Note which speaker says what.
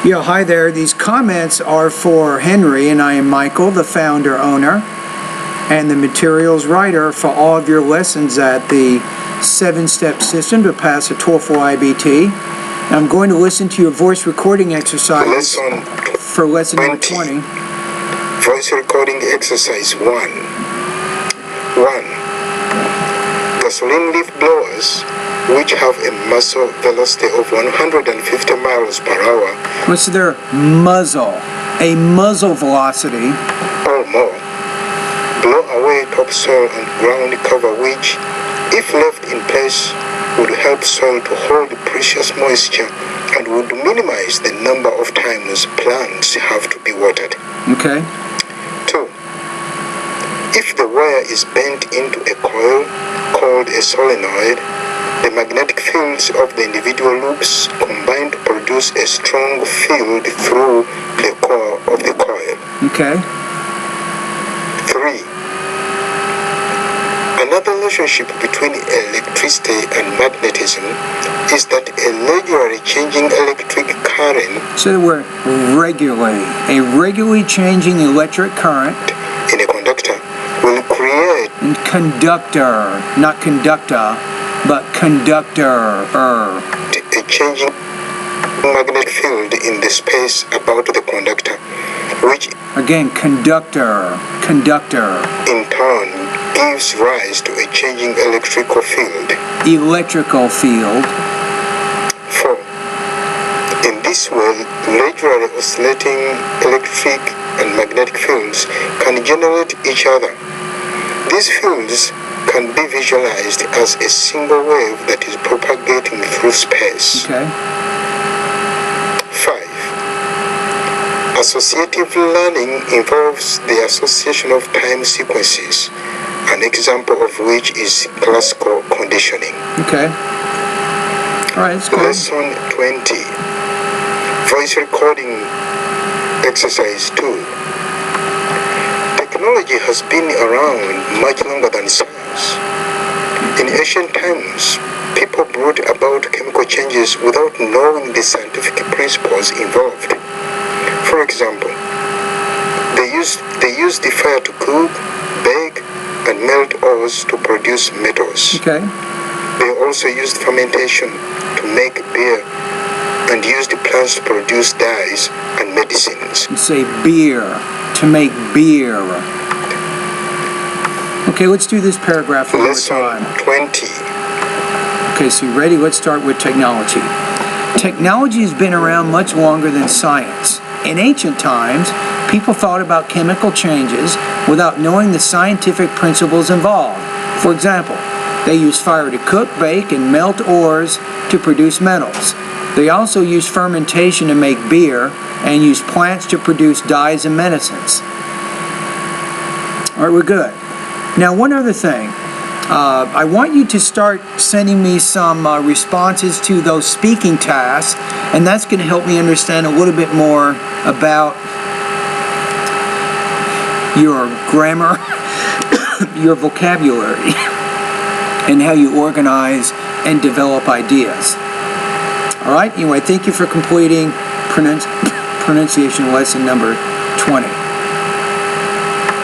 Speaker 1: Yeah, hi there. These comments are for Henry, and I am Michael, the founder, owner, and the materials writer for all of your lessons at the 7-step system to pass a TOEFL IBT. I'm going to listen to your voice recording exercise for lesson number 20.
Speaker 2: Voice recording exercise 1. 1. Gasoline leaf blowers, which have a muzzle velocity of 150 miles per hour.
Speaker 1: What's their muzzle? A muzzle velocity.
Speaker 2: Or more. Blow away topsoil and ground cover, which, if left in place, would help soil to hold precious moisture and would minimize the number of times plants have to be watered.
Speaker 1: Okay.
Speaker 2: 2. If the wire is bent into a coil called a solenoid, the magnetic fields of the individual loops combine to produce a strong field through the core of the coil.
Speaker 1: Okay.
Speaker 2: 3. Another relationship between electricity and magnetism is that a regularly changing electric current.
Speaker 1: So we're a regularly changing electric current
Speaker 2: In a conductor will create
Speaker 1: and conductor, not conductor, but conductor.
Speaker 2: a changing magnetic field in the space about the conductor, which
Speaker 1: Again, conductor.
Speaker 2: in turn gives rise to a changing electrical field.
Speaker 1: Electrical field.
Speaker 2: 4. In this way, regularly oscillating electric and magnetic fields can generate each other. These fields can be visualized as a single wave that is propagating through space.
Speaker 1: Okay.
Speaker 2: 5. Associative learning involves the association of time sequences, an example of which is classical conditioning.
Speaker 1: Okay. All right, let's go.
Speaker 2: Lesson 20. Voice recording exercise 2. Technology has been around much longer than science. In ancient times, people brought about chemical changes without knowing the scientific principles involved. For example, they used the fire to cook, bake, and melt ores to produce metals.
Speaker 1: Okay.
Speaker 2: They also used fermentation to make beer and used plants to produce dyes and medicines.
Speaker 1: You say beer, to make beer. Okay, let's do this paragraph one more time.
Speaker 2: Lesson 20.
Speaker 1: Okay, so you ready? Let's start with technology. Technology has been around much longer than science. In ancient times, people thought about chemical changes without knowing the scientific principles involved. For example, they used fire to cook, bake, and melt ores to produce metals. They also used fermentation to make beer and used plants to produce dyes and medicines. All right, we're good. Now, one other thing. I want you to start sending me some responses to those speaking tasks, and that's going to help me understand a little bit more about your grammar, your vocabulary, and how you organize and develop ideas. All right, anyway, thank you for completing pronunciation lesson number 20.